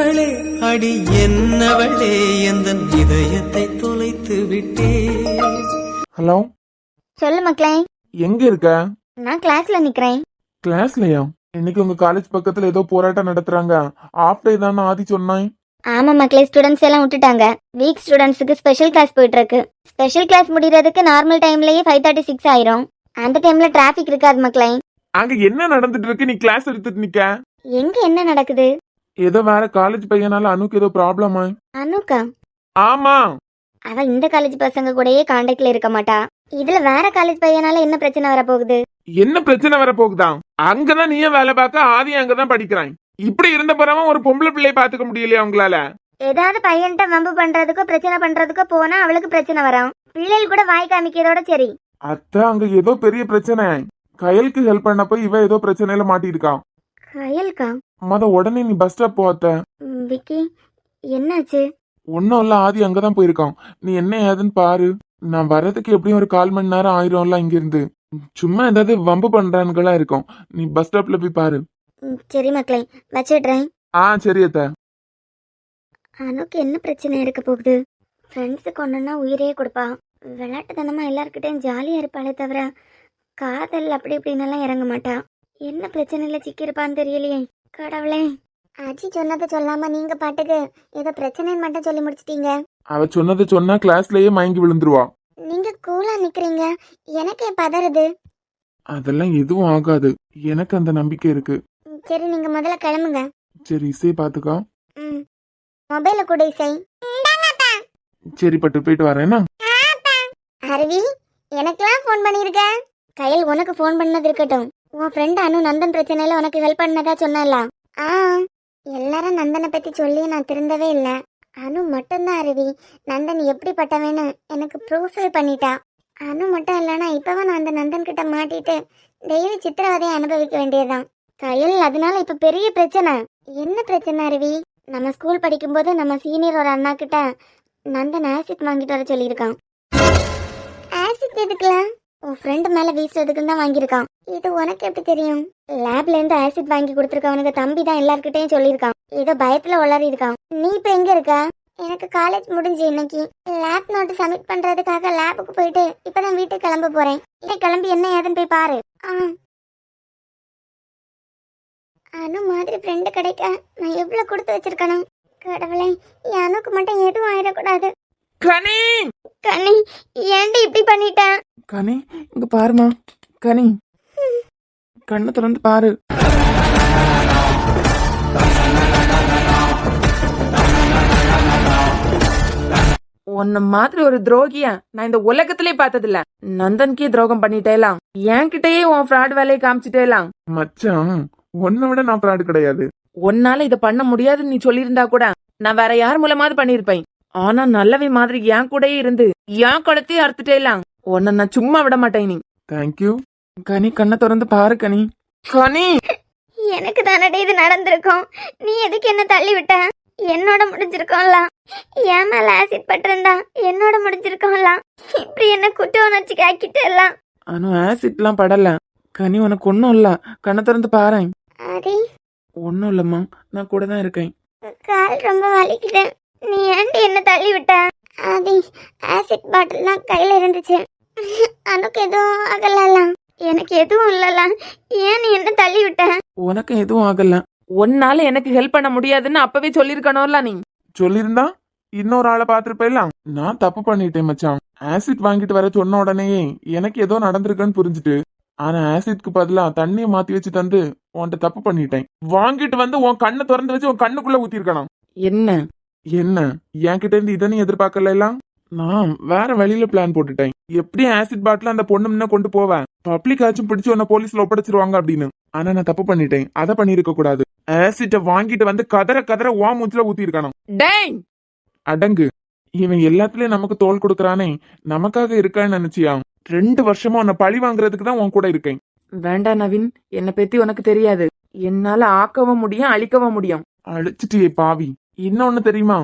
என்னவளே அடி என்னவளே எந்தன் இதயத்தை தொலைத்து விட்டே. ஹலோ, சொல்லு மக்களே. எங்க இருக்க? நான் கிளாஸ்ல நிக்கிறேன். கிளாஸ்லயா? இன்னைக்கு உங்க காலேஜ் பக்கத்துல ஏதோ போராட்டம் நடத்துறாங்க. ஆஃப் டே தான் ஆதி சொன்னாய். ஆமா மக்களே, ஸ்டூடெண்ட்ஸ் எல்லாம் விட்டுட்டாங்க. வீக் ஸ்டூடெண்ட்ஸுக்கு ஸ்பெஷல் கிளாஸ் போயிட்டு இருக்கு. ஸ்பெஷல் கிளாஸ் முடியறதுக்கு நார்மல் டைம்லயே 5:36 ஆயிரும். அந்த டைம்ல டிராபிக் இருக்காது மக்களே. அங்க என்ன நடந்துட்டு இருக்கு? நீ கிளாஸ் எடுத்துட்டு நிக்க. எங்க என்ன நடக்குது? ஏதோ வேற காலேஜ் பையனால அனுக்கு ஏதோ ப்ராப்ளமா? அனுக்கா? ஆமா, அவ இந்த காலேஜ் பசங்க கூடயே கான்டாக்ட்ல இருக்க மாட்டா. இதுல வேற காலேஜ் பையனால என்ன பிரச்சனை வர போகுது? என்ன பிரச்சனை வர போகுதா? அங்கதான் நீயே வேலை பார்க்க, ஆதி அங்கதான் படிக்கிறான். இப்படி இருந்த பிறவ ஒரு பொம்பளை பிள்ளைய பாத்துக்க முடியலையா உங்களால? ஏதாவது பையன்கிட்ட வம்பு பண்றதுக்கோ பிரச்சனை பண்றதுக்கோ போனா அவளுக்கு பிரச்சனை வரும். பிள்ளைகள் கூட வாய் காமிக்கிறதோட சரி. அத்த, அங்க ஏதோ பெரிய பிரச்சனை. கயலுக்கு ஹெல்ப் பண்ண போய் இவ ஏதோ பிரச்சனையில மாட்டிருக்கான். கயல்கா? உடனே நீ பஸ் ஸ்டாப் போ அத்த. விக்கி, என்னாச்சு? ஒன்னும் இல்ல, ஆதி அங்கதான் போயிருக்கான். நீ என்ன ஏதுன்னு பாரு. நான் வர்றதுக்கு எப்படியும் ஒரு 1/4 மணி நேரம் ஆயிரும்ல இங்க இருந்து. சும்மா ஏதாவது வம்பு பண்றான்களா இருக்கும். நீ பஸ் ஸ்டாப்ல போய் பாரு. சரி மக்களே, வச்சிடுறேன். சரி அத்த. அனுக்கு என்ன பிரச்சனை இருக்க போகுது? ஃப்ரெண்ட்ஸுக்கு ஒண்ணுன்னா உயிரே கொடுப்பா. விளையாட்டுத்தனமா எல்லாருக்கிட்டையும் ஜாலியா இருப்பாளே தவிர காதல் அப்படி இப்படின்னெல்லாம் இறங்க மாட்டா. என்ன பிரச்சனையில சிக்கிருப்பான்னு தெரியலையே. கடவுளே, அஜி சொன்னதை சொல்லாம நீங்க பாட்டுக்கு ஏதோ பிரச்சனைன்னு மட்டும் சொல்லி முடிச்சிட்டீங்க. அவ சொன்னதை சொன்னா கிளாஸ்லயே மயங்கி விழுந்துருவா. நீங்க கூலா நிக்கிறீங்க, எனக்கே பதறுது. அதெல்லாம் எதுவும் ஆகாது, எனக்கு அந்த நம்பிக்கை இருக்கு. சரி, நீங்க முதல்ல கிளம்புங்க. சரி, இசை பாத்துக்கா. மொபைல கூட இசை. சரி பட்டு, போயிட்டு வரேன்னா. அருவி, எனக்கெல்லாம் ஃபோன் பண்ணிருக்க. கையில் உனக்கு ஃபோன் பண்ணது இருக்கட்டும். உன் ஃப்ரெண்ட் அனு நந்தன் பிரச்சனையில உனக்கு ஹெல்ப் பண்ணதா சொன்னல. எல்லாரும் நந்தனை பத்தி சொல்லி நான் திருந்தவே இல்லை. அனு மட்டும்தான் அருவி நந்தன் எப்படிப்பட்டவன்னு எனக்கு ப்ரூஃப் பண்ணிட்டா. அனு மட்டும் இல்லைன்னா இப்பவே நான் அந்த நந்தன் கிட்ட மாட்டிட்டு டெய்லி சித்திரவதையை அனுபவிக்க வேண்டியதுதான். கையில் அதனால இப்ப பெரிய பிரச்சனை. என்ன பிரச்சனை அருவி? நம்ம ஸ்கூல் படிக்கும்போது நம்ம சீனியர் ஒரு அண்ணா கிட்ட நந்தன் ஆசிட் வாங்கிட்டு வர சொல்லியிருக்கான். ஆசிட் எதுக்குலாம்? உன் ஃப்ரெண்டு மேல வீசுறதுக்குன்னு தான் வாங்கியிருக்கான். இது உனக்கு எப்படி தெரியும்? லேப்ல இருந்து ஆசிட் வாங்கி கொடுத்துருக்கவனுக்கு தம்பி தான் எல்லார்கிட்டையும் சொல்லியிருக்கான். ஏதோ பயத்துல உளறி இருக்கான். நீ இப்ப எங்க இருக்க? எனக்கு காலேஜ் முடிஞ்சு இன்னைக்கு லேப் நோட்டு சப்மிட் பண்றதுக்காக லேபுக்கு போயிட்டு இப்பதான் வீட்டுக்கு கிளம்ப போறேன். கிளம்பி என்ன ஏதுன்னு போய் பாரு. அனு மாதிரி ஃப்ரெண்டு கிடைக்க நான் எவ்வளவு கொடுத்து வச்சிருக்கணும். கடவுளே, அனுக்கு மட்டும் எதுவும் ஆயிடக்கூடாது. கனி, கனி, ஏன்டி இப்படி பண்ணிட்ட? கனி, இங்க பாருமா. கனி, கண்ணை திறந்து பாரு. உன்ன மாதிரி ஒரு துரோகிய நான் இந்த உலகத்திலே பார்த்ததில்ல. நந்தன்கே துரோகம் பண்ணிட்டேலாம். என்கிட்டயே உன் ஃப்ராட் வேலையை காமிச்சிட்டேலாம். மச்சான், உன்னை விட நான் ஃப்ராட் கிடையாது. உன்னால இத பண்ண முடியாதுன்னு நீ சொல்லியிருந்தா கூட நான் வேற யார் மூலமாவது பண்ணிருப்பேன். ஆனா நல்லவே மாதிரி என் கூடயே இருந்து என் குளத்தையே அறுத்துட்டேலாம். உன்னை நான் சும்மா விட மாட்டேன். நீ தேங்க்யூ. கனி, கண்ணை திறந்து பாரு கனி. கனி, எனக்கு தானடே இது நடந்திருக்கும். நீ எதுக்கு என்ன தள்ளி விட்ட? என்னோட முடிஞ்சிருக்கோம்ல. என் மேல ஆசிட் பட்டிருந்தா என்னோட முடிஞ்சிருக்கோம்ல. இப்படி என்ன குற்ற உணர்ச்சி ஆக்கிட்டேலாம். அனு ஆசிட்லாம் படல. கனி, உனக்கு ஒன்னும் இல்ல. கண்ணை திறந்து பாரு. அடி, ஒன்னும் இல்லம்மா, நான் கூட தான் இருக்கேன். கால் ரொம்ப வலிக்குது. நீ ஏன்டி என்ன தள்ளி விட்ட? அடி, ஆசிட் பாட்டில்லாம் கையில இருந்துச்சு. அனுக்கு எதுவும் ஆகலாம். எனக்கு எதுவும் இல்லலாம். ஏன் நீ என்ன தள்ளி விட்ட? உனக்கு எதுவும் ஆகல. உன்னால எனக்கு ஹெல்ப் பண்ண முடியாதுன்னு அப்பவே சொல்லிருக்கணும்ல. நீ சொல்லிருந்தா இன்னொரு ஆளை பாத்துருப்பேலாம். நான் தப்பு பண்ணிட்டேன் மச்சான். ஆசிட் வாங்கிட்டு வர சொன்ன உடனேயே எனக்கு ஏதோ நடந்திருக்குன்னு புரிஞ்சுட்டு, ஆனா ஆசிட்க்கு பதிலா தண்ணியை மாத்தி வச்சு தந்து உன்கிட்ட தப்பு பண்ணிட்டேன். வாங்கிட்டு வந்து உன் கண்ணை திறந்து வச்சு உன் கண்ணுக்குள்ள ஊத்திருக்கணும். என்ன என்ன என்கிட்ட இருந்து இதை நீ எதிர்பார்க்கல? நான் வேற வழியில பிளான் போட்டுட்டேன். எப்படி ஆசிட் பாட்டில் அந்த பொண்ணு முன்ன கொண்டு போவேன், பப்ளிக் ஆச்சும் பிடிச்சு உன்ன போலீஸ்ல ஒப்படைச்சிருவாங்க அப்படின்னு. ஆனா நான் தப்பு பண்ணிட்டேன். அதை பண்ணிருக்க கூடாது. ஆசிட்ட வாங்கிட்டு வந்து கதற கதற ஓ மூச்சுல ஊத்தி இருக்கணும். அடங்கு. இவன் எல்லாத்துலயும் நமக்கு தோல் கொடுக்கறானே, நமக்காக இருக்கான்னு நினைச்சியா? 2 வருஷமா உன்னை பழி வாங்குறதுக்கு தான் உன் கூட இருக்கேன். வேண்டாம் நவீன், என்னை பத்தி உனக்கு தெரியாது. என்னால ஆக்கவும் முடியும், அழிக்கவும் முடியும். அழிச்சிட்டியே பாவி. இன்னொன்னு தெரியுமா?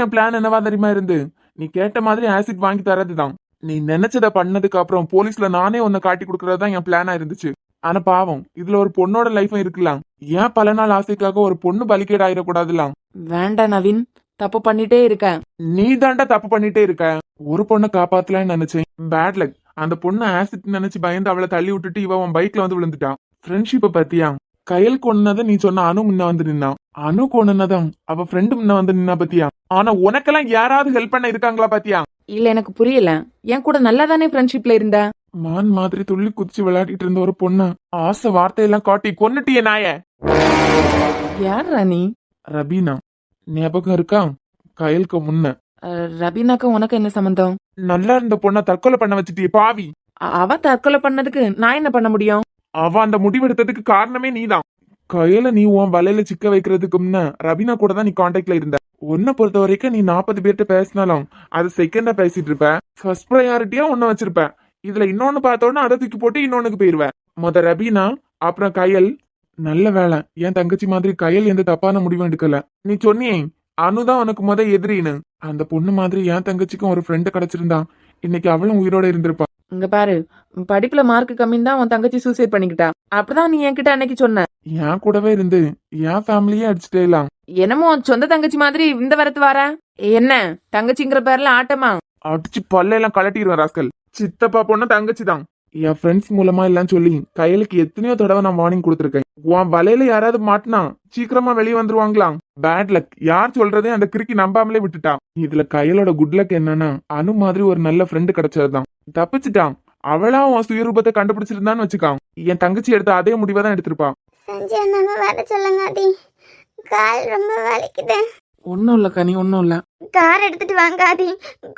என் பிளான் என்னவா தெரியுமா இருந்து, நீ கேட்ட மாதிரி ஆசிட் வாங்கி தரதுதான். நீ நினைச்சத பண்ணதுக்கு அப்புறம் போலீஸ்ல நானே உன்னை காட்டி கொடுக்கறதுதான் என் பிளானா இருந்துச்சு. ஆனா பாவம், இதுல ஒரு பொண்ணோட லைஃபும் இருக்கலாம். ஏன் பல நாள் ஆசைக்காக ஒரு பொண்ணு பலிகேட் ஆயிடக்கூடாதுலாம். வேண்டாம் நவீன், தப்பு பண்ணிட்டே இருக்க. நீ தாண்டா தப்பு பண்ணிட்டே இருக்க. ஒரு பொண்ணை காப்பாத்தலாம்னு நினைச்சேன், பேட் லக். அந்த பொண்ணை ஆசிட் நினைச்சு பயந்து அவளை தள்ளி விட்டுட்டு இவ உன் பைக்ல வந்து விழுந்துட்டான். ஃப்ரெண்ட்ஷிப்பை பத்தியா? கையல் கொன்னதை நீ சொன்ன அனு முன்ன வந்து நின்னான். அனு கொன்னதான் அவ ஃப்ரெண்டு முன்ன வந்து நின்னா பத்தியா? ஆனா உனக்கெல்லாம் யாராவது ஹெல்ப் பண்ண இருக்காங்களா பாத்தியா? இல்ல, எனக்கு புரியல. என் கூட நல்லா தானே ஃப்ரெண்ட்ஷிப்ல இருந்த. மான் மாதிரி துள்ளி குதிச்சு விளையாடிட்டு இருந்த ஒரு பொண்ணு ஆசை வார்த்தையெல்லாம் காட்டி கொன்னுட்டிய நாய. யாரா நீ? ரபீனா, ஞாபகம் இருக்கா? கையலுக்கு முன்ன ரபீனாக்கு உனக்கு என்ன சம்பந்தம்? நல்லா இருந்த பொண்ணை தற்கொலை பண்ண வச்சுட்டிய பாவி. அவ தற்கொலை பண்ணதுக்கு நான் என்ன பண்ண முடியும்? அவ அந்த முடிவெடுத்ததுக்கு காரணமே நீதான். கையில நீ உன் வலையில சிக்க வைக்கிறதுக்கு முன்ன ரபீனா கூட தான் நீ கான்டாக்ட்ல இருந்த. உன்னை பொறுத்த வரைக்கும் நீ 40 பேர்கிட்ட பேசினாலும் அது செகண்டா பேசிட்டு இருப்ப. ஃபர்ஸ்ட் ப்ரையாரிட்டியா ஒன்னு வச்சிருப்ப. இதுல இன்னொன்னு பார்த்தோன்னா அதை தூக்கி போட்டு இன்னொன்னுக்கு போயிருவ. ரபீனா, அப்புறம் கையல். நல்ல வேலை என் தங்கச்சி மாதிரி கையல் எந்த தப்பான முடிவும் எடுக்கல. நீ சொன்னியே அனுதான் உனக்கு எதிரின்னு. அந்த பொண்ணு மாதிரி என் தங்கச்சிக்கும் ஒரு ஃப்ரெண்டு கிடைச்சிருந்தா இன்னைக்கு அவளும் உயிரோட இருந்திருப்பா. இங்க பாரு, படிப்புல மார்க் கம்மின்னு தான் உன் தங்கச்சி சூசைட் பண்ணிக்கிட்டா. அப்படிதான் நீ என்கிட்ட அன்னைக்கு சொன்ன. என் கூடவே இருந்து என் ஃபேமிலியே அடிச்சுட்டேலாம். என்னமோ சொந்த தங்கச்சி மாதிரி இந்த வரத்து வார. என்ன தங்கச்சிங்கிற பேர்ல ஆட்டமா? அடிச்சு பல்லையெல்லாம் கலட்டிடுவேன் ராஸ்கல். சித்தப்பா பொண்ணு தங்கச்சி தான். என் ஃப்ரெண்ட்ஸ் மூலமா எல்லாம் சொல்லி கையலுக்கு எத்தனையோ தடவை நான் வார்னிங் கொடுத்துருக்கேன். உன் வலையில யாராவது மாட்டினா சீக்கிரமா வெளியே வந்துருவாங்களாம். Bad luck. யார் சொல்றதே அந்த கிறுக்கி நம்பாமலே விட்டுட்டான். இதுல கையலோட குட் லக் என்னன்னா அனு மாதிரி ஒரு நல்ல ஃப்ரெண்டு கிடைச்சதுதான். தப்பிச்சுட்டான். அவளா உன் சுயரூபத்தை கண்டுபிடிச்சிருந்தான்னு வச்சுக்கான். என் தங்கச்சி எடுத்த அதே முடிவை தான் எடுத்திருப்பான். சஞ்சய் அண்ணாவை வர சொல்லுங்க ஆதி, கால் ரொம்ப வலிக்குது. ஒன்னும் இல்ல கனி, ஒன்னும் இல்ல. கார் எடுத்துட்டு வாங்க ஆதி,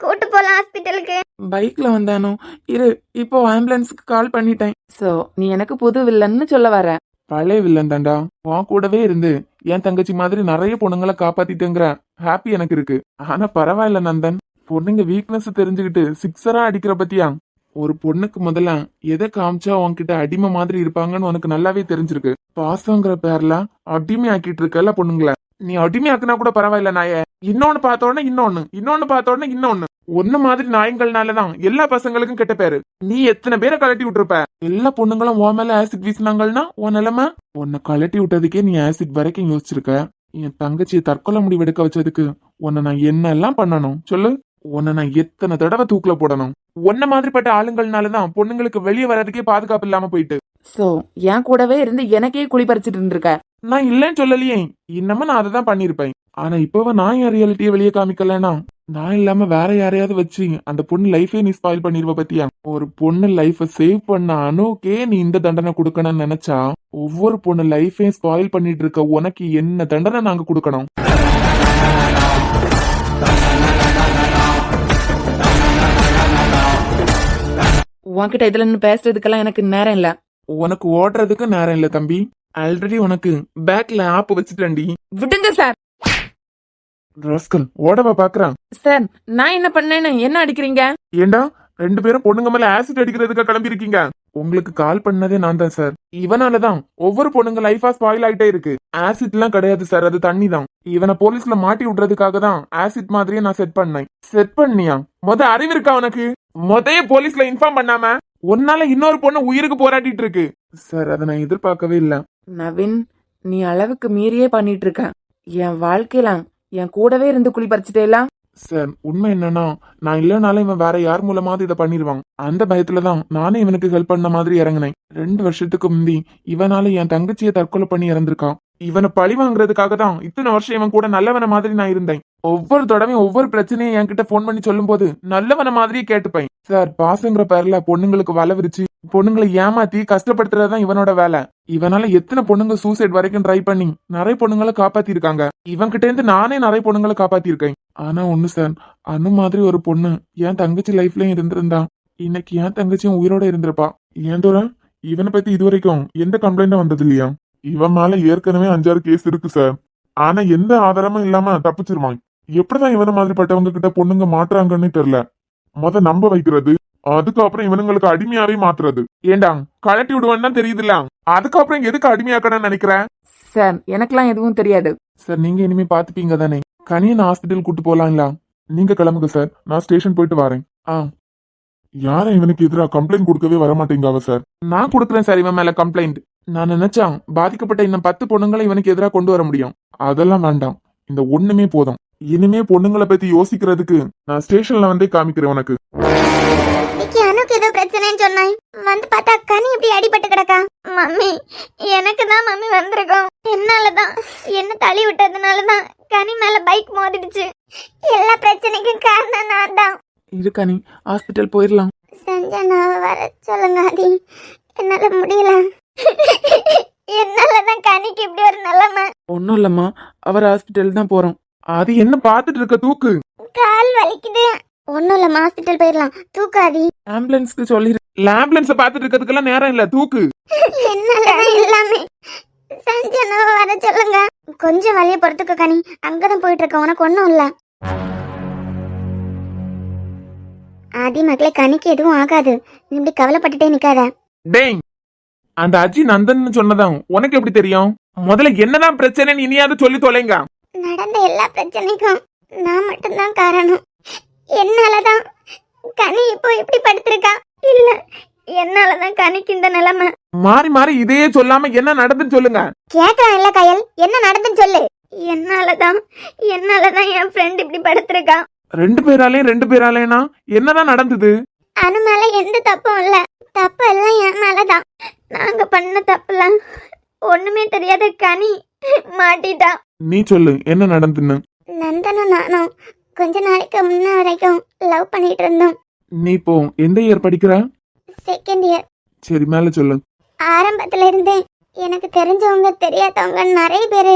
கூட்டு போலாம் ஹாஸ்பிட்டலுக்கு. பைக்ல வந்தானோ இரு, இப்போ ஆம்புலன்ஸ்க்கு கால் பண்ணிட்டேன். சோ நீ எனக்கு புது வில்லன்னு சொல்ல வர? பழைய வில்லன் தாண்டா. உன் கூடவே இருந்து என் தங்கச்சி மாதிரி நிறைய பொண்ணுங்களை காப்பாத்திட்டேங்கிற ஹாப்பி எனக்கு இருக்கு. ஆனா பரவாயில்ல நந்தன், பொண்ணுங்க வீக்னஸ் தெரிஞ்சுக்கிட்டு சிக்ஸரா அடிக்கிற பத்தியா? ஒரு பொண்ணுக்கு முதல்ல எதை காமிச்சா உன்கிட்ட அடிமை மாதிரி இருப்பாங்கன்னு உனக்கு நல்லாவே தெரிஞ்சிருக்கு. பாசங்கிற பேர்ல அடிமை ஆக்கிட்டு இருக்கல பொண்ணுங்களை. நீ அடிமையாக்குனா கூட பரவாயில்ல நாய. இன்னொன்னு பார்த்தோன்னா இன்னொன்னு பார்த்தோன்னா இன்னொன்னு. ஒன்னு மாதிரி நாயங்கள்னாலதான் எல்லா பசங்களுக்கும் கெட்ட பேரு. நீ எத்தனை பேரை கலட்டி விட்டுருப்ப. எல்லா பொண்ணுங்களும் உன் மேல ஆசிட் வீசினாங்கன்னா உன் நிலைமை. உன்னை கலட்டி விட்டதுக்கே நீ ஆசிட் வரைக்கும் யோசிச்சிருக்க. என் தங்கச்சியை தற்கொலை முடிவு எடுக்க வச்சதுக்கு உன்னை நான் என்னெல்லாம் பண்ணணும் சொல்லு? உன்னை நான் எத்தனை தடவை தூக்குல போடணும்? உன்ன மாதிரிப்பட்ட ஆளுங்கள்னாலதான் பொண்ணுங்களுக்கு வெளியே வர்றதுக்கே பாதுகாப்பு இல்லாம போயிட்டு. சோ என் கூடவே இருந்து எனக்கே குழி பறிச்சிட்டு இருந்திருக்க. நான் இல்லைன்னு சொல்லலையே, இன்னமும் நான் அதை தான் பண்ணிருப்பேன். ஆனா இப்பவ நான் என் ரியாலிட்டியை வெளியே காமிக்கலனா நான் இல்லாம வேற யாரையாவது வச்சு அந்த பொண்ணு லைஃபே நீ ஸ்பாயில் பண்ணிருவ பத்தியா? ஒரு பொண்ணு லைஃப சேவ் பண்ண அனுக்கே நீ இந்த தண்டனை கொடுக்கணும்னு நினைச்சா ஒவ்வொரு பொண்ணு லைஃபையும் ஸ்பாயில் பண்ணிட்டு இருக்க உனக்கு என்ன தண்டனை நாங்க கொடுக்கணும்? உன்கிட்ட இதுல நின்னு பேசுறதுக்கெல்லாம் எனக்கு நேரம் இல்ல. உனக்கு ஓடுறதுக்கு நேரம் இல்ல தம்பி. ஆல்ரெடி உனக்கு பேக்ல ஆப்பு வச்சுட்டேன்டி. விடுங்க சார். ராஸ்கல் ஓடவா பாக்குறான். சார் நான் என்ன பண்ணேன்னு என்ன அடிக்கிறீங்க? ஏண்டா 2 பேரும் பொண்ணுங்க மேல ஆசிட் அடிக்கிறதுக்கு கிளம்பி இருக்கீங்க? உங்களுக்கு கால் பண்ணதே நான் தான் சார். இவனாலதான் ஒவ்வொரு பொண்ணுங்க லைஃபா ஸ்பாயில் ஆயிட்டே இருக்கு. ஆசிட் எல்லாம் கிடையாது சார், அது தண்ணி தான். இவனை போலீஸ்ல மாட்டி விடுறதுக்காக தான் ஆசிட் மாதிரியே நான் செட் பண்ணேன். செட் பண்ணியா? அறிவு இருக்கா உனக்கு? போலீஸ்ல இன்ஃபார்ம் பண்ணாம உன்னால இன்னொரு பொண்ணு உயிருக்கு போராடிட்டு இருக்கு சார். அதை நான் எதிர்பார்க்கவே இல்ல. நவீன், நீ அளவுக்கு மீறியே பண்ணிட்டு இருக்க. என் வாழ்க்கையில என் கூடவே இருந்து குழி பறிச்சுட்டேலாம். சார் உண்மை என்னன்னா நான் இல்லனாலும் இவன் வேற யார் மூலமாவது இதை பண்ணிருவான். அந்த பயத்துலதான் நானே இவனுக்கு ஹெல்ப் பண்ண மாதிரி இறங்கினேன். 2 வருஷத்துக்கு முந்தி இவனால என் தங்கச்சியை தற்கொலை பண்ணி இறந்திருக்கான். இவனை பழி வாங்குறதுக்காக தான் இத்தனை வருஷம் இவன் கூட நல்லவன மாதிரி நான் இருந்தேன். ஒவ்வொரு தடவையும் ஒவ்வொரு பிரச்சனையும் என்கிட்ட போன் பண்ணி சொல்லும் போது நல்லவன மாதிரியே கேட்டுப்பேன். சார் பாசங்கிற பேர்ல பொண்ணுங்களுக்கு வலை விரிச்சு பொண்ணுங்களை ஏமாத்தி கஷ்டப்படுத்துறதுதான் இவனோட வேலை. இவனால எத்தனை பொண்ணுங்க சூசைட் வரைக்கும் ட்ரை பண்ணி நிறைய பொண்ணுங்களை காப்பாத்தி இருக்காங்க. இவன் கிட்ட இருந்து நானே நிறைய பொண்ணுங்களை காப்பாத்தி இருக்கேன். ஆனா ஒண்ணு சார், அனு மாதிரி ஒரு பொண்ணு என் தங்கச்சி லைஃப்லயும் இருந்திருந்தா இன்னைக்கு என் தங்கச்சியும் உயிரோட இருந்திருப்பா. ஏன் தோற இவனை பத்தி இதுவரைக்கும் எந்த கம்ப்ளைண்டும் வந்தது இல்லையா? இவன் மேல ஏற்கனவே 5-6 கேஸ் இருக்கு சார். ஆனா எந்த ஆதாரமும் இல்லாம தப்பிச்சிருவான். எப்படிதான் இவன மாதிரிப்பட்டவங்க கிட்ட பொண்ணுங்க மாட்டுறாங்கன்னு தெரியல. நம்ப வைக்கிறது, அதுக்கப்புறம் இவனுங்களுக்கு அடிமையாவே மாத்துறது. ஏண்டா கலட்டி விடுவான்னு தான் தெரியுதுல்ல, அதுக்கப்புறம் எதுக்கு அடிமையாக்கணும்னு நினைக்கிறேன்? சார் எனக்கெல்லாம் எதுவும் தெரியாது. சார் நீங்க இனிமே பாத்துப்பீங்க தானே? கனியன் ஹாஸ்பிட்டல் கூட்டு போலாங்களா? நீங்க கிளம்புங்க சார், நான் ஸ்டேஷன் போயிட்டு வரேன். யாரும் இவனுக்கு எதிராக கம்ப்ளைண்ட் கொடுக்கவே வரமாட்டேங்காவ சார். நான் கொடுக்குறேன் சார் இவன் மேல கம்ப்ளைண்ட். நான் நினைச்சான் பாதிக்கப்பட்ட இன்னும் 10 பொண்ணுங்களை இவனுக்கு எதிராக கொண்டு வர முடியும். அதெல்லாம் வேண்டாம். இந்த ஒண்ணுமே போதும். இனிமே பொண்ணுங்களை பத்தி யோசிக்கிறதுக்கு நான் ஸ்டேஷன்ல வந்தே காமிக்கிறேன் உனக்கு. இன்னைக்கு அனுக்கு ஏதோ பிரச்சனைன்னு சொன்னாய், வந்து பார்த்தா கனி இப்படி அடிபட்டு கிடக்கா. மம்மி, எனக்கு தான் மம்மி வந்திருக்கோம். என்னாலதான், என்ன தள்ளி விட்டதுனாலதான் கனி மேல பைக் மோதிடுச்சு. எல்லா பிரச்சனைக்கும் காரணம் நான் தான். இருக்கா நீ ஹாஸ்பிட்டல் போயிடலாம். சஞ்சனாவை வர சொல்லுங்க ஆதி, என்னால முடியல. என்னாலதான் கனிக்கு இப்படி ஒரு நிலைமை. ஒன்னும் இல்லம்மா, அவர் ஹாஸ்பிட்டல் தான் போறோம். அது என்ன பாத்துட்டு இருக்க, தூக்கு. கால் வலிக்குது. ஒண்ணும் இல்ல, ஹாஸ்பிட்டல் போயிடலாம். தூக்காதி. ஆம்புலன்ஸ்க்கு சொல்லி ஆம்புலன்ஸ பாத்துட்டு இருக்கிறதுக்கெல்லாம் நேரம் இல்ல, தூக்கு. என்னாலதான் எல்லாமே. சஞ்சனாவை வர சொல்லுங்க. கொஞ்சம் வழிய பொறுத்துக்க கனி, அங்கதான் போயிட்டு இருக்க, உனக்கு ஒண்ணும் இல்ல. ஆதி மக்களே, கனிக்கு எதுவும் ஆகாது. நீ இப்படி கவலைப்பட்டுட்டே நிக்காத. டேய், அந்த அஜி நந்தன் சொன்னதான் உனக்கு எப்படி தெரியும்? முதல்ல என்னதான் பிரச்சனைன்னு இனியாவது சொல்லி தொலைங்க. நடந்த எல்லா பிரச்சனைக்கும் நான் மட்டும்தான் காரணம். என்னாலதான் கனி இப்போ இப்படி படுத்திருக்கா. இல்ல, என்னாலதான் கனிக்கு இந்த நிலைமை. மாறி மாறி இதையே சொல்லாம என்ன நடந்துன்னு சொல்லுங்க. கேக்குறான் இல்ல கயல், என்ன நடந்துன்னு சொல்லு. என்னாலதான் என் ஃப்ரெண்ட் இப்படி படுத்திருக்கா. ரெண்டு பேராலேனா என்னதான் நடந்தது? அனு மேல எந்த தப்பும் இல்ல. தப்பு எல்லாம் என் மேலதான். நாங்க பண்ண தப்புலாம் ஒண்ணுமே தெரியாத கனி மாட்டிட்டா. நீ சொல்லு, என்ன நடந்துன்னு. நந்தனும் நானும் கொஞ்ச நாளைக்கு முன்ன வரைக்கும் லவ் பண்ணிட்டு இருந்தோம். நீ இப்போ எந்த இயர் படிக்கிற? Second year. சரி, மேல சொல்லு. ஆரம்பத்துல இருந்தே எனக்கு தெரிஞ்சவங்க தெரியாதவங்க நிறைய பேரு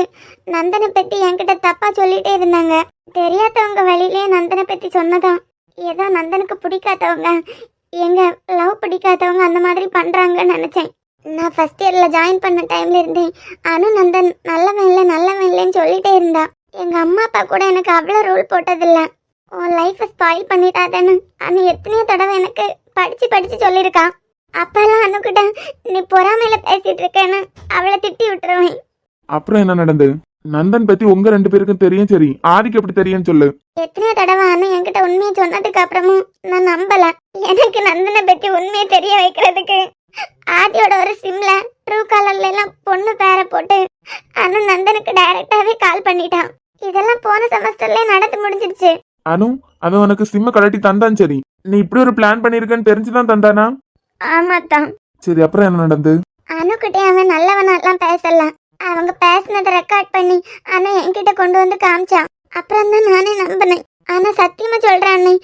நந்தனை பத்தி என்கிட்ட தப்பா சொல்லிட்டே இருந்தாங்க. தெரியாதவங்க வழியிலே நந்தனை பத்தி சொன்னதான் ஏதோ நந்தனுக்கு பிடிக்காதவங்க, எங்க லவ் பிடிக்காதவங்க அந்த மாதிரி பண்றாங்கன்னு நினைச்சேன். நான் ஃபர்ஸ்ட் இயர்ல ஜாயின் பண்ண டைம்ல இருந்தேன் அனு நந்தன் நல்லவன் இல்லைன்னு சொல்லிட்டே இருந்தா. எங்க அம்மா அப்பா கூட எனக்கு அவ்வளோ ரூல் போட்டதில்ல. உன் லைஃப்பை ஸ்பாயில் பண்ணிட்டாதேன்னு அனு எத்தனையோ தடவை எனக்கு படிச்சு சொல்லியிருக்கா. அப்பெல்லாம் அனுக்கிட்ட நீ பொறாமையில பேசிட்டு இருக்கேன்னு அவளை திட்டி விட்டுருவேன். அப்புறம் என்ன நடந்து? நந்தன் பத்தி உங்க ரெண்டு பேருக்கும் தெரியும். சரி, ஆதிக்கு எப்படி தெரியும் சொல்லு. எத்தனையோ தடவை அனு என்கிட்ட உண்மையை சொன்னதுக்கு அப்புறமும் நான் நம்பல. எனக்கு நந்தனை பத்தி உண்மையை தெரிய வைக்கிறதுக்கு ஆதியோட ஒரு சிம்ல ட்ரூ காலர்ல எல்லாம் பொண்ணு பேரை போட்டு அனு நந்தனுக்கு டைரக்டாவே கால் பண்ணிட்டான். இதெல்லாம் போன செமஸ்டர்ல நடந்து முடிஞ்சிடுச்சு. அனு, அவன் உனக்கு சிம்ம கலட்டி தந்தான். சரி, நீ இப்படி ஒரு பிளான் பண்ணிருக்கன்னு தெரிஞ்சுதான் தந்தானா? ஆமாத்தான். சரி, அப்புறம் என்ன நடந்து? அனுக்கிட்டே அவன் நல்லவனெல்லாம் பேசலாம். அவங்க பேசினதை ரெக்கார்ட் பண்ணி அனு என்கிட்ட கொண்டு வந்து காமிச்சான். அப்புறம் தான் நானே நம்பினேன். ஆனா சத்தியமா சொல்றேன் அண்ணே,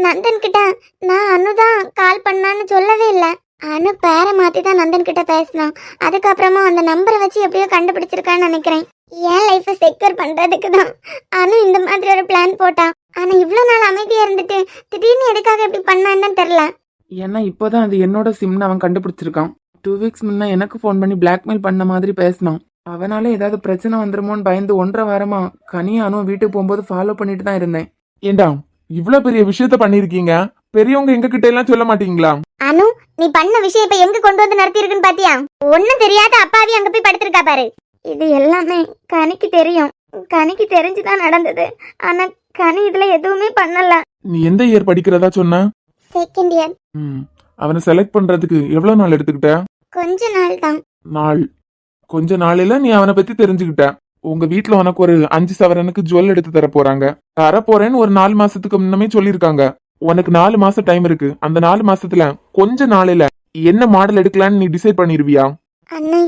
நந்தன் கிட்ட நான் அனுதான் கால் பண்ணான்னு சொல்லவே இல்லை. அனு பேரை மாத்தி தான் நந்தன் கிட்ட பேசினான். அதுக்கப்புறமா அந்த நம்பரை வச்சு எப்படியோ கண்டுபிடிச்சிருக்கான்னு நினைக்கிறேன். என் லைஃபை செக்யூர் பண்றதுக்கு தான் அனு இந்த மாதிரி ஒரு பிளான் போட்டான். ஆனா இவ்வளவு நாள் அமைதியா இருந்துட்டு திடீர்னு எதுக்காக இப்படி பண்ணான்னு தெரியல. ஏன்னா இப்போதான் அது என்னோட சிம்னு அவன் கண்டுபிடிச்சிருக்கான். 2 வீக்ஸ் முன்ன எனக்கு ஃபோன் பண்ணி பிளாக்மெயில் பண்ண மாதிரி பேசினான். அவனால ஏதாவது பிரச்சனை வந்துருமோன்னு பயந்து 1.5 வாரமா கனியானும் வீட்டுக்கு போகும்போது ஃபாலோ பண்ணிட்டு தான் இருந்தேன். ஏண்டா, இவ்வளவு பெரிய விஷயத்த பண்ணிருக்கீங்க, பெரியவங்க எங்க கிட்ட எல்லாம் சொல்ல மாட்டீங்களா? அனு, நீ பண்ண விஷயம் இப்ப எங்க கொண்டு வந்து நடத்தி இருக்குன்னு பாத்தியா? ஒண்ணும் தெரியாத அப்பாவி அங்க போய் படுத்திருக்கா பாரு. இது எல்லாமே கனிக்கு தெரியும். கனிக்கு தெரிஞ்சுதான் நடந்தது. ஆனா கனி இதுல எதுவுமே பண்ணல. நீ எந்த இயர் படிக்கிறதா சொன்ன? Second year. அவனை செலக்ட் பண்றதுக்கு எவ்வளவு நாள் எடுத்துக்கிட்ட? கொஞ்ச நாள் தான். கொஞ்ச நாளில நீ அவனை பத்தி தெரிஞ்சுக்கிட்ட. உங்க வீட்டுல உனக்கு ஒரு 5 சவரனுக்கு ஜுவல் எடுத்து தர போறேன்னு ஒரு 4 மாசத்துக்கு முன்னமே சொல்லிருக்காங்க. உனக்கு 4 மாசம் டைம் இருக்கு. அந்த 4 மாசத்துல கொஞ்ச நாளில என்ன மாடல் எடுக்கலான்னு நீ டிசைட் பண்ணிருவியா? அண்ணே,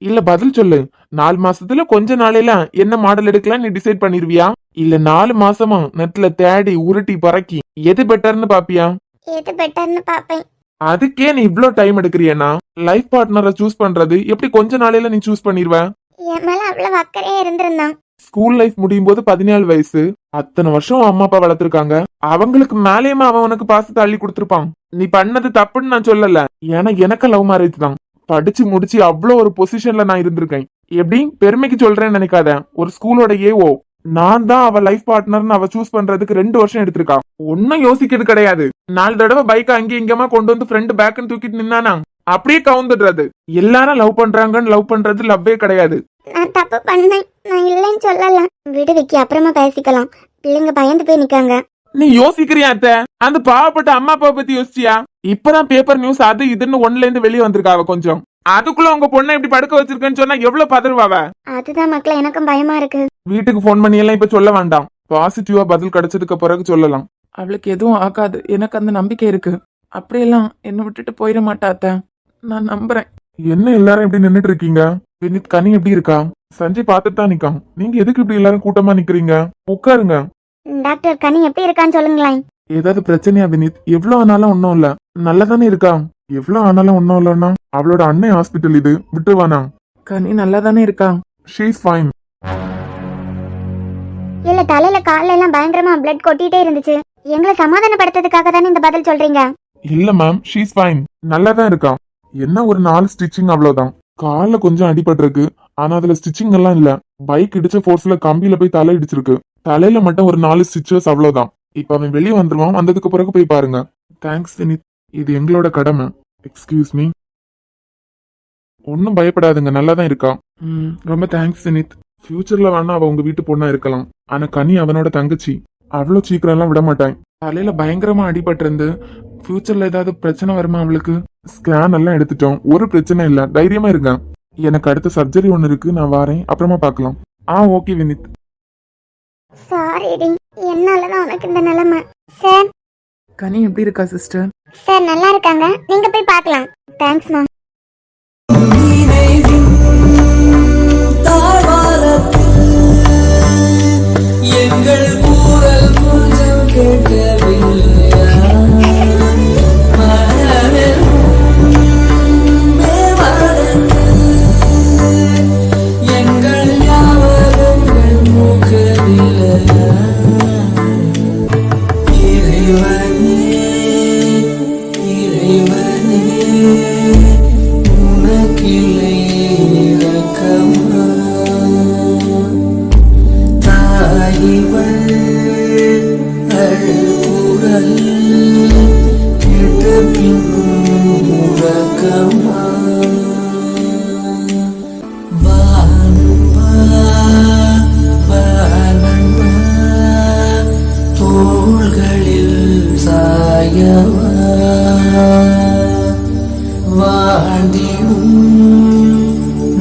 இல்ல பதில் சொல்லு. 4 மாசத்துல கொஞ்ச நாளில என்ன மாடல் எடுக்கலான்னு நீ டிசைட் பண்ணிருவியா? இல்ல 4 மாசமா நெட்ல தேடி உருட்டி பறக்கி எது பெட்டர்னு பாப்பியா? எது பெட்டர்னு பாப்பேன். அதுக்கே நீ இவ்ளோ டைம் எடுக்கிறியனா? லைஃப் பார்ட்னரை சூஸ் பண்றது எப்படி கொஞ்ச நாளையில நீ சூஸ் பண்ணிருவ? என் மேல அவ்வளவு அக்கறையா இருந்திருந்தான். ஸ்கூல் லைஃப் முடியும் போது 17 வயசு. அத்தனை வருஷம் அம்மா அப்பா வளர்த்திருக்காங்க. அவங்களுக்கு மேலேயுமா அவன் உனக்கு பாசத்தை அள்ளி கொடுத்திருப்பான். நீ பண்ணது தப்புன்னு நான் சொல்லல. ஏன்னா எனக்கு லவ் மேரேஜ் தான். படிச்சு முடிச்சு அவ்வளோ ஒரு பொசிஷன்ல நான் இருந்திருக்கேன். எப்படி பெருமைக்கு சொல்றேன்னு நினைக்காத. ஒரு ஸ்கூலோட ஏஓ நான் தான் அவ லைஃப் பார்ட்னர்னு அவ சூஸ் பண்றதுக்கு 2 வருஷம் எடுத்திருக்கா. ஒன்னும் யோசிக்கிறது கிடையாது. 4 தடவை பைக் அங்கே இங்கமா கொண்டு வந்து ஃப்ரெண்டு பேக்குன்னு தூக்கிட்டு நின்னானா அப்படியே கவுந்துடுறது. எல்லாரும் லவ் பண்றாங்கன்னு லவ் பண்றது லவ்வே கிடையாது. நான் தப்பு பண்ணேன், நான் இல்லைன்னு சொல்லல. விடு விக்கி, அப்புறமா பேசிக்கலாம். பிள்ளைங்க பயந்து போய் நிக்காங்க. நீ யோசிக்கிறியா அத்த? அந்த பாவப்பட்ட அம்மா அப்பாவை பத்தி யோசிச்சியா? இப்பதான் பேப்பர் நியூஸ் அது இதுன்னு 1ல இருந்து வெளியே வந்திருக்காவ. கொஞ்சம் அதுக்குள்ள உங்க பொண்ணை இப்படி படுக்க வச்சிருக்கேன்னு சொன்னா எவ்வளவு பதறுவாவ. அதுதான் மக்களே எனக்கும் பயமா இருக்கு. வீட்டுக்கு போன் பண்ணி எல்லாம் இப்ப சொல்ல வேண்டாம். பாசிட்டிவா பதில் கிடைச்சதுக்கு பிறகு சொல்லலாம். அவளுக்கு எதுவும் ஆகாது, எனக்கு அந்த நம்பிக்கை இருக்கு. அப்படியெல்லாம் என்னை விட்டுட்டு போயிட மாட்டா அத்தை, நான் நம்புறேன். என்ன எல்லாரும் இப்படி நின்னுட்டு இருக்கீங்க? வினித், கனி எப்படி இருக்கா? சஞ்சய் பார்த்துட்டு தான் நிக்கான். நீங்க எதுக்கு இப்படி எல்லாரும் கூட்டமா நிக்கிறீங்க? உட்காருங்க. டாக்டர் கனி எப்படி இருக்கான்னு சொல்லுங்களேன். ஏதாவது பிரச்சனையா வினித்? எவ்வளவு ஆனாலும் ஒன்னும் இல்ல, நல்லதானே இருக்கா. எவ்வளவு ஆனாலும் ஒன்னும் இல்லன்னா அவளோட அண்ணன் ஹாஸ்பிட்டல் இது, விட்டுருவானா? கனி நல்லா தானே இருக்கா? She is fine. இல்ல தலையில கால்ல எல்லாம் பயங்கரமா பிளட் கொட்டிட்டே இருந்துச்சு. எங்களை சமாதானப்படுத்துறதுக்காக தானே இந்த பதில் சொல்றீங்க? இல்ல மேம், ஷீ இஸ் ஃபைன். நல்லா தான் இருக்கா. என்ன ஒரு 4 ஸ்டிச்சிங் அவ்வளவுதான். கால்ல கொஞ்சம் அடிபட்டிருக்கு, ஆனா அதுல ஸ்டிச்சிங் எல்லாம் இல்ல. பைக் இடிச்ச ஃபோர்ஸ்ல கம்பியில போய் தலை இடிச்சிருக்கு. தலையில மட்டும் ஒரு 4 ஸ்டிச்சஸ் அவ்வளவுதான். இப்ப அவன் வெளியே வந்துருவான், வந்ததுக்கு பிறகு போய் பாருங்க. தேங்க்ஸ் வினித், இது எங்களோட கடமை. Excuse me. ஒன்னும் பயப்படாதுங்க, நல்லா தான் இருக்கா. ரொம்ப தேங்க்ஸ் வினித். ஃபியூச்சர்ல வேணா அவ உங்க வீட்டு பொண்ணா இருக்கலாம், ஆனா கனி அவனோட தங்கச்சி. அவ்வளவு சீக்கிரம் எல்லாம் விட மாட்டான். தலையில பயங்கரமா அடிபட்டு இருந்து ஃபியூச்சர்ல ஏதாவது பிரச்சனை வருமா அவளுக்கு? ஸ்கேன் எல்லாம் எடுத்துட்டோம், ஒரு பிரச்சனை இல்ல, தைரியமா இருங்க. எனக்கு அடுத்த சர்ஜரி ஒன்னு இருக்கு, நான் வாரேன், அப்புறமா பார்க்கலாம். ஓகே வினித். சாரிடி, என்னாலதான் உனக்கு இந்த நிலைமை. சார் கனி எப்படி இருக்கா சிஸ்டர்? சார் நல்லா இருக்காங்க, நீங்க போய் பார்க்கலாம். Thanks ma'am. எங்கள் ஊரல் கொஞ்சம் கேட்கவில்லையா? எங்கள் ஞாபகங்கள் மூக்கவில்லையா? இறைவனே இறைவனே, உனக்கில்லை இரக்கமா? தாயிவள் அழுகுரல் கேட்ட பின்னும் உறக்கமா? வானம்பா வானம்பா, தோள்களில் சாயவா? வாழ்ந்திடும்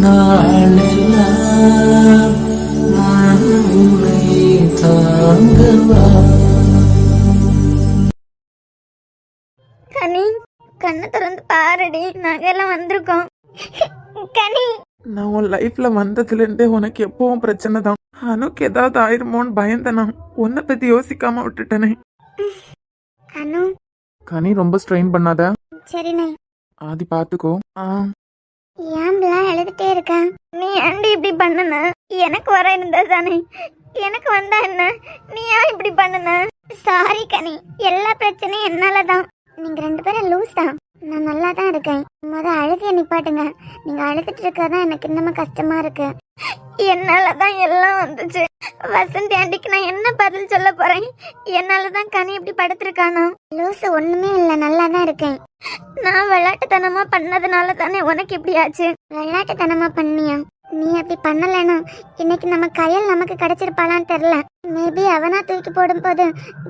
நாளெல்லாம் நான் உன்னை தாங்கவா? கனி கண்ணை திறந்து பாருடி, நகையெல்லாம் வந்திருக்கோம். கனி நான் உன் லைஃப்ல வந்ததுல இருந்தே உனக்கு எப்பவும் பிரச்சனை தான். அனுக்கு ஏதாவது ஆயிருமோன்னு பயந்தனா, உன்னை பத்தி யோசிக்காம விட்டுட்டனே. அனு. கனி ரொம்ப ஸ்ட்ரெயின் பண்ணாத. சரிண்ணே. ஆதி பாத்துக்கோ. ஏன்ல எழுதிட்டே இருக்க? நீ ஏன்டி இப்படி பண்ணுன? எனக்கு வர இருந்தது தானே, எனக்கு வந்தா என்ன? நீ ஏன் இப்படி பண்ணுன? சாரி கனி, எல்லா பிரச்சனையும் என்னாலதான். நீங்க 2 பேரும் லூஸ் தான், நான் நல்லா தான் இருக்கேன். அழுகைய நிப்பாட்டுங்க. நீங்க அழுதுட்டு இருக்கதான் எனக்கு இன்னமும் கஷ்டமா இருக்கு. என்னாலதான் எல்லாம் வந்துச்சு. வசந்தி ஆண்டிக்கு நான் என்ன பதில் சொல்ல போறேன்? என்னாலதான் கனி இப்படி படுத்திருக்கானா? லூஸ் ஒண்ணுமே இல்ல, நல்லா தான் இருக்கேன். நான் விளையாட்டுத்தனமா பண்ணதுனால தானே உனக்கு இப்படி ஆச்சு. விளையாட்டுத்தனமா பண்ணியா? நீ அப்படி பண்ணலனா இன்னைக்கு நம்ம கையில் நமக்கு கிடைச்சிருப்பாளான்னு தெரியல. மேபி அவனா தூக்கி போடும் போது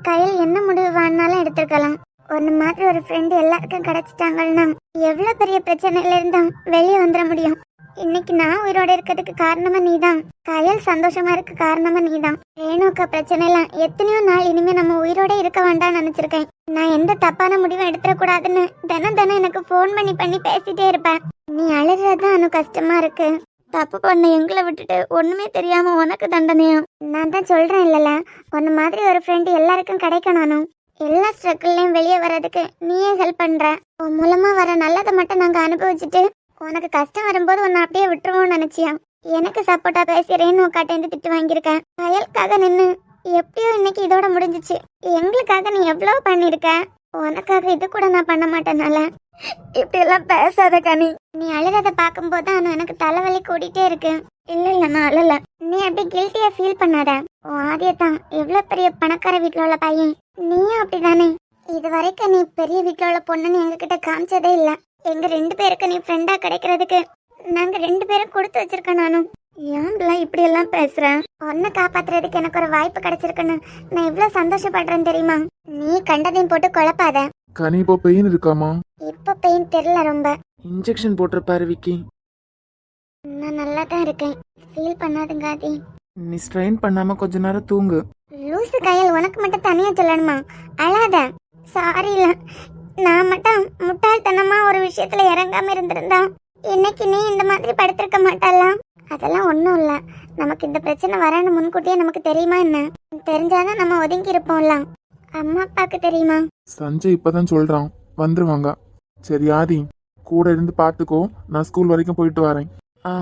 கையில் என்ன முடிவு வேணாலும் எடுத்துருக்கலாம். ஒரு மாதிரி ஒரு ஃப்ரெண்டு எல்லாருக்கும் கிடைச்சிட்டாங்கன்னா எவ்வளவு பெரிய பிரச்சனையில இருந்தா வெளியே வந்துட முடியும். இன்னைக்கு நான் உயிரோட இருக்கிறதுக்கு காரணமா நீதான். கையில் சந்தோஷமா இருக்க காரணமா நீதான். ரேணுக்கா பிரச்சனை எல்லாம் எத்தனையோ நாள் இனிமே நம்ம உயிரோட இருக்க வேண்டாம்னு நினைச்சிருக்கேன். நான் எந்த தப்பான முடிவும் எடுத்துடக்கூடாதுன்னு தினம் தினம் எனக்கு போன் பண்ணி பேசிட்டே இருப்பேன். நீ அழுறதுதான் அனு கஷ்டமா இருக்கு. தப்பு பண்ண எங்களை விட்டுட்டு ஒண்ணுமே தெரியாம உனக்கு தண்டனையா? நான் தான் சொல்றேன் இல்லல, உன்ன மாதிரி ஒரு ஃப்ரெண்டு எல்லாருக்கும் கிடைக்கணும். எல்லா ஸ்ட்ரகிள்லயும் வெளியே வர்றதுக்கு நீயே ஹெல்ப் பண்ற. உன் மூலமா வர நல்லதை மட்டும் நாங்க அனுபவிச்சுட்டு உனக்கு கஷ்டம் வரும்போது உன்னை அப்படியே விட்டுருவோம்னு நினைச்சியா? எனக்கு சப்போர்ட்டா பேசுறேன்னு உக்காட்டேந்து திட்டு வாங்கியிருக்கேன். கயலுக்காக நின்று எப்படியோ இன்னைக்கு இதோட முடிஞ்சிச்சு. எங்களுக்காக நீ எவ்வளவு பண்ணிருக்க, உனக்காக இது கூட நான் பண்ண மாட்டேனால. இப்படி எல்லாம் பேசாத கனி. நீ அழுறத பாக்கும்போது எனக்கு தலைவலி கூடிட்டே இருக்கு. இல்ல நான் அழல. நீ அப்படி கில்ட்டியா ஃபீல் பண்ணாத. உன் ஆதியத்தான் எவ்வளவு பெரிய பணக்கார வீட்டுல உள்ள பையன். நீயும் அப்படிதானே. இது வரைக்கும் நீ பெரிய வீட்டுல உள்ள பொண்ணுன்னு எங்ககிட்ட காமிச்சதே இல்ல. எங்க 2 பேருக்கு நீ ஃப்ரெண்டா கிடைக்கிறதுக்கு நாங்க 2 பேரும் கொடுத்து வச்சிருக்கோம். நானும் ஏன்ல இப்படி எல்லாம் பேசுறேன்? உன்னை காப்பாத்துறதுக்கு எனக்கு ஒரு வாய்ப்பு கிடைச்சிருக்குன்னு நான் எவ்வளவு சந்தோஷப்படுறேன்னு தெரியுமா? நீ கண்டதையும் போட்டு குழப்பாத. கனி இப்போ பெயின் இருக்காமா? இப்ப பெயின் தெரியல ரொம்ப. இன்ஜெக்ஷன் போட்டிருப்பாரு விக்கி. நான் நல்லா தான் இருக்கேன். ஃபீல் பண்ணாதுங்க ஆதி. நீ ஸ்ட்ரெயின் பண்ணாம கொஞ்ச நேரம் தூங்கு. லூசு கையில் உனக்கு மட்டும் தனியா சொல்லணுமா? அழாத. சாரில. நான் மட்டும் முட்டாள்தனமா ஒரு விஷயத்துல இறங்காம இருந்திருந்தா இன்னைக்கு நீ இந்த மாதிரி படுத்திருக்க மாட்டாலாம். அதெல்லாம் ஒன்றும் இல்லை. நமக்கு இந்த பிரச்சனை வரான்னு முன்கூட்டியே நமக்கு தெரியுமா என்ன? தெரிஞ்சாதான் நம்ம ஒதுங்கி இருப்போம்ல. அம்மா அப்பாவுக்கு தெரியுமா? சஞ்சய் இப்பதான் சொல்றான், வந்துருவாங்க. சரி ஆதி, கூட இருந்து பாத்துக்கோ, நான் ஸ்கூல் வரைக்கும் போயிட்டு வரேன். ஆ